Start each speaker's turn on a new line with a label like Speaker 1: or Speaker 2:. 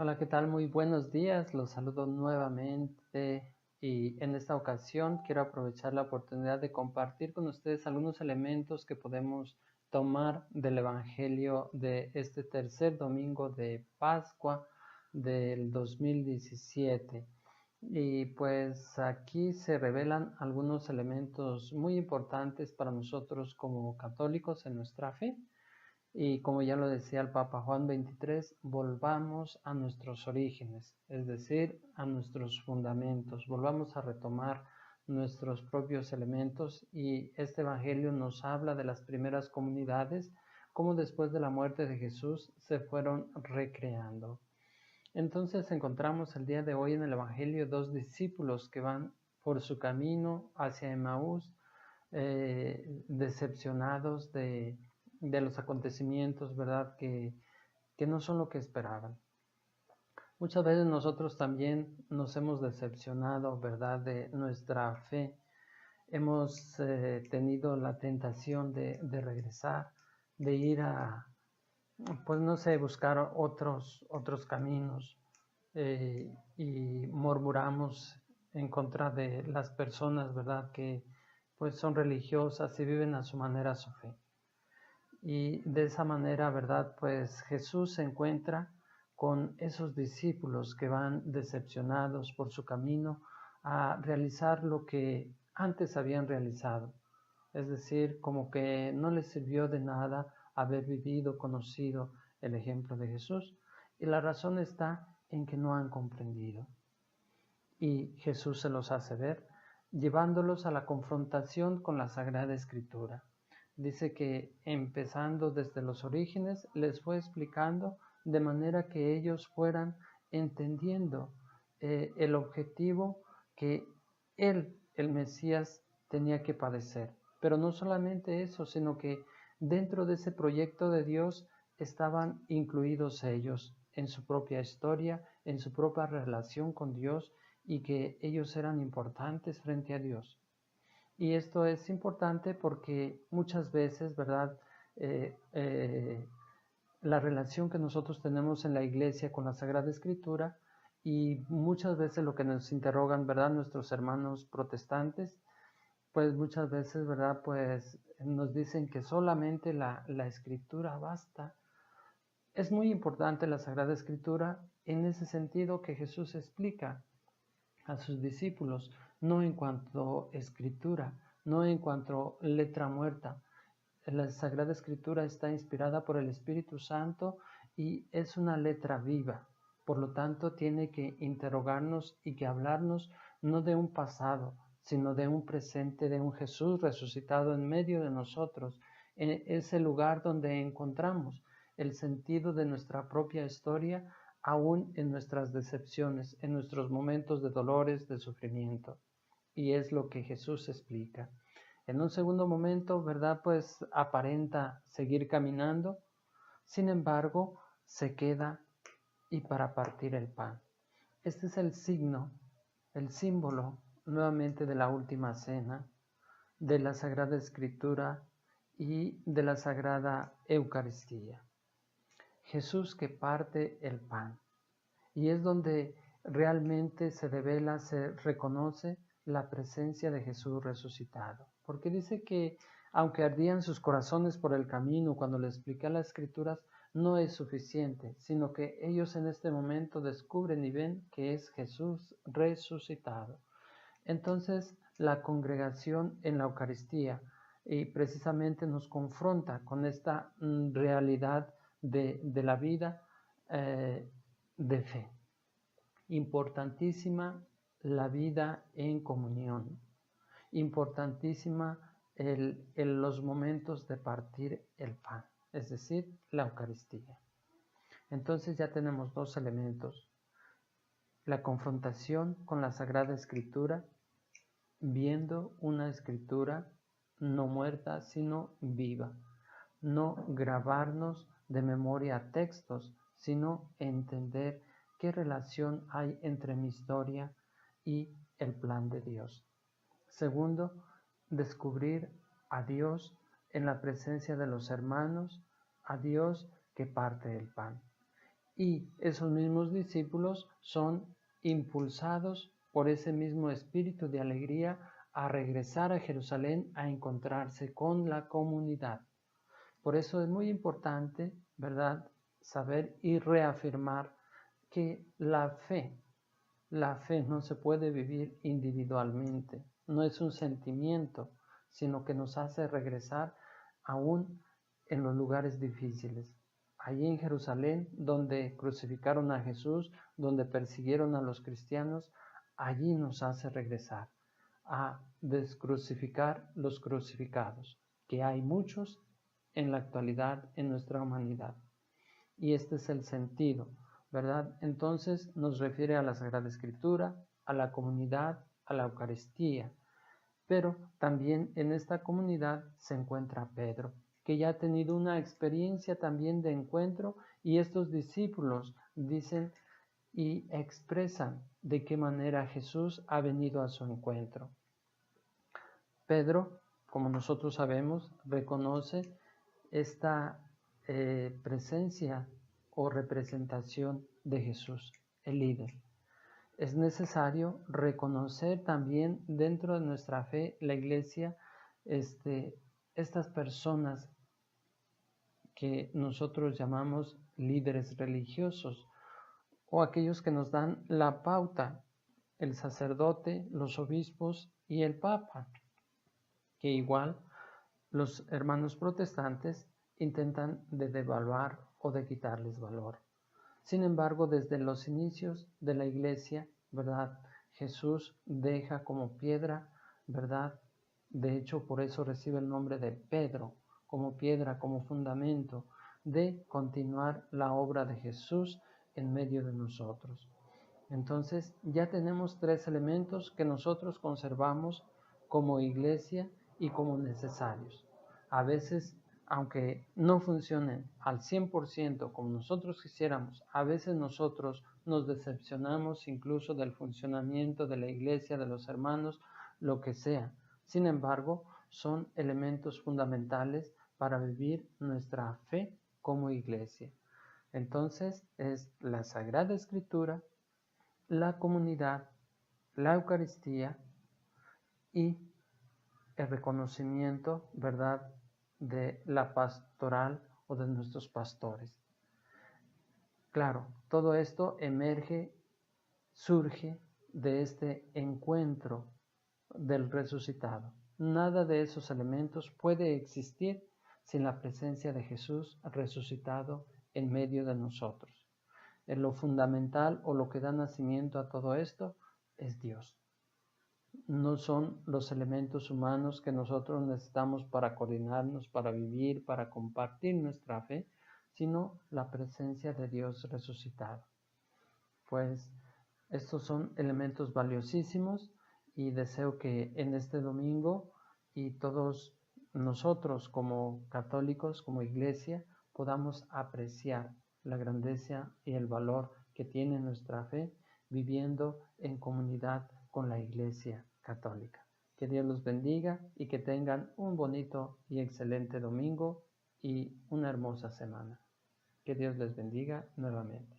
Speaker 1: Hola, ¿qué tal? Muy buenos días. Los saludo nuevamente y en esta ocasión quiero aprovechar la oportunidad de compartir con ustedes algunos elementos que podemos tomar del Evangelio de este tercer domingo de Pascua del 2017. Y pues aquí se revelan algunos elementos muy importantes para nosotros como católicos en nuestra fe. Y como ya lo decía el Papa Juan XXIII, volvamos a nuestros orígenes, es decir, a nuestros fundamentos, volvamos a retomar nuestros propios elementos y este Evangelio nos habla de las primeras comunidades, cómo después de la muerte de Jesús se fueron recreando. Entonces encontramos el día de hoy en el Evangelio dos discípulos que van por su camino hacia Emaús, decepcionados de los acontecimientos, ¿verdad? Que no son lo que esperaban. Muchas veces nosotros también nos hemos decepcionado, ¿verdad? De nuestra fe. Hemos tenido la tentación de regresar, de ir a, pues no sé, buscar otros caminos y murmuramos en contra de las personas, ¿verdad? Que pues son religiosas y viven a su manera su fe. Y de esa manera, ¿verdad? Pues Jesús se encuentra con esos discípulos que van decepcionados por su camino a realizar lo que antes habían realizado. Es decir, como que no les sirvió de nada haber vivido, conocido el ejemplo de Jesús. Y la razón está en que no han comprendido. Y Jesús se los hace ver, llevándolos a la confrontación con la Sagrada Escritura. Dice que empezando desde los orígenes, les fue explicando de manera que ellos fueran entendiendo el objetivo que él, el Mesías, tenía que padecer. Pero no solamente eso, sino que dentro de ese proyecto de Dios estaban incluidos ellos en su propia historia, en su propia relación con Dios, y que ellos eran importantes frente a Dios. Y esto es importante porque muchas veces, ¿verdad? Eh, eh, la relación que nosotros tenemos en la iglesia con la Sagrada Escritura y muchas veces lo que nos interrogan, ¿verdad? Nuestros hermanos protestantes, pues muchas veces, ¿verdad? Pues nos dicen que solamente la Escritura basta. Es muy importante la Sagrada Escritura en ese sentido que Jesús explica a sus discípulos, no en cuanto a escritura, no en cuanto a letra muerta. La Sagrada Escritura está inspirada por el Espíritu Santo y es una letra viva. Por lo tanto, tiene que interrogarnos y que hablarnos no de un pasado, sino de un presente, de un Jesús resucitado en medio de nosotros, en ese lugar donde encontramos el sentido de nuestra propia historia, aún en nuestras decepciones, en nuestros momentos de dolores, de sufrimiento. Y es lo que Jesús explica. En un segundo momento, ¿verdad? Pues aparenta seguir caminando, sin embargo, se queda y para partir el pan. Este es el signo, el símbolo nuevamente de la última cena, de la Sagrada Escritura y de la Sagrada Eucaristía. Jesús que parte el pan. Y es donde realmente se revela, se reconoce la presencia de Jesús resucitado. Porque dice que aunque ardían sus corazones por el camino cuando le explica las escrituras, no es suficiente, sino que ellos en este momento descubren y ven que es Jesús resucitado. Entonces la congregación en la Eucaristía y precisamente nos confronta con esta realidad de la vida de fe. Importantísima la vida en comunión. Importantísima los momentos de partir el pan, es decir, la Eucaristía. Entonces ya tenemos dos elementos. La confrontación con la Sagrada Escritura, viendo una escritura no muerta, sino viva. No grabarnos de memoria textos, sino entender qué relación hay entre mi historia y el plan de Dios. Segundo, descubrir a Dios en la presencia de los hermanos, a Dios que parte el pan. y esos mismos discípulos son impulsados por ese mismo espíritu de alegría a regresar a Jerusalén a encontrarse con la comunidad. Por eso es muy importante, ¿verdad?, saber y reafirmar que la fe no se puede vivir individualmente, no es un sentimiento, sino que nos hace regresar aún en los lugares difíciles. Allí en Jerusalén, donde crucificaron a Jesús, donde persiguieron a los cristianos, allí nos hace regresar a descrucificar los crucificados, que hay muchos en la actualidad en nuestra humanidad. Y este es el sentido, ¿verdad? Entonces nos refiere a la Sagrada Escritura, a la comunidad, a la Eucaristía. Pero también en esta comunidad se encuentra Pedro, que ya ha tenido una experiencia también de encuentro, y estos discípulos dicen y expresan de qué manera Jesús ha venido a su encuentro. Pedro, como nosotros sabemos, reconoce esta presencia o representación de Jesús, el líder. Es necesario reconocer también dentro de nuestra fe, la Iglesia, estas personas que nosotros llamamos líderes religiosos, o aquellos que nos dan la pauta, el sacerdote, los obispos y el papa, que igual los hermanos protestantes intentan de devaluar o de quitarles valor. Sin embargo, desde los inicios de la Iglesia, ¿verdad?, Jesús deja como piedra, ¿verdad? De hecho, por eso recibe el nombre de Pedro, como piedra, como fundamento de continuar la obra de Jesús en medio de nosotros. Entonces, ya tenemos tres elementos que nosotros conservamos como Iglesia y como necesarios. A veces, aunque no funcionen al 100% como nosotros quisiéramos, a veces nosotros nos decepcionamos incluso del funcionamiento de la Iglesia, de los hermanos, lo que sea. Sin embargo, son elementos fundamentales para vivir nuestra fe como Iglesia. Entonces, es la Sagrada Escritura, la comunidad, la Eucaristía y el reconocimiento, ¿verdad?, de la pastoral o de nuestros pastores. Claro, todo esto emerge, surge de este encuentro del resucitado. Nada de esos elementos puede existir sin la presencia de Jesús resucitado en medio de nosotros. En lo fundamental o lo que da nacimiento a todo esto es Dios. No son los elementos humanos que nosotros necesitamos para coordinarnos, para vivir, para compartir nuestra fe, sino la presencia de Dios resucitado. Pues estos son elementos valiosísimos y deseo que en este domingo y todos nosotros como católicos, como Iglesia, podamos apreciar la grandeza y el valor que tiene nuestra fe viviendo en comunidad con la Iglesia católica. Que Dios los bendiga y que tengan un bonito y excelente domingo y una hermosa semana. Que Dios les bendiga nuevamente.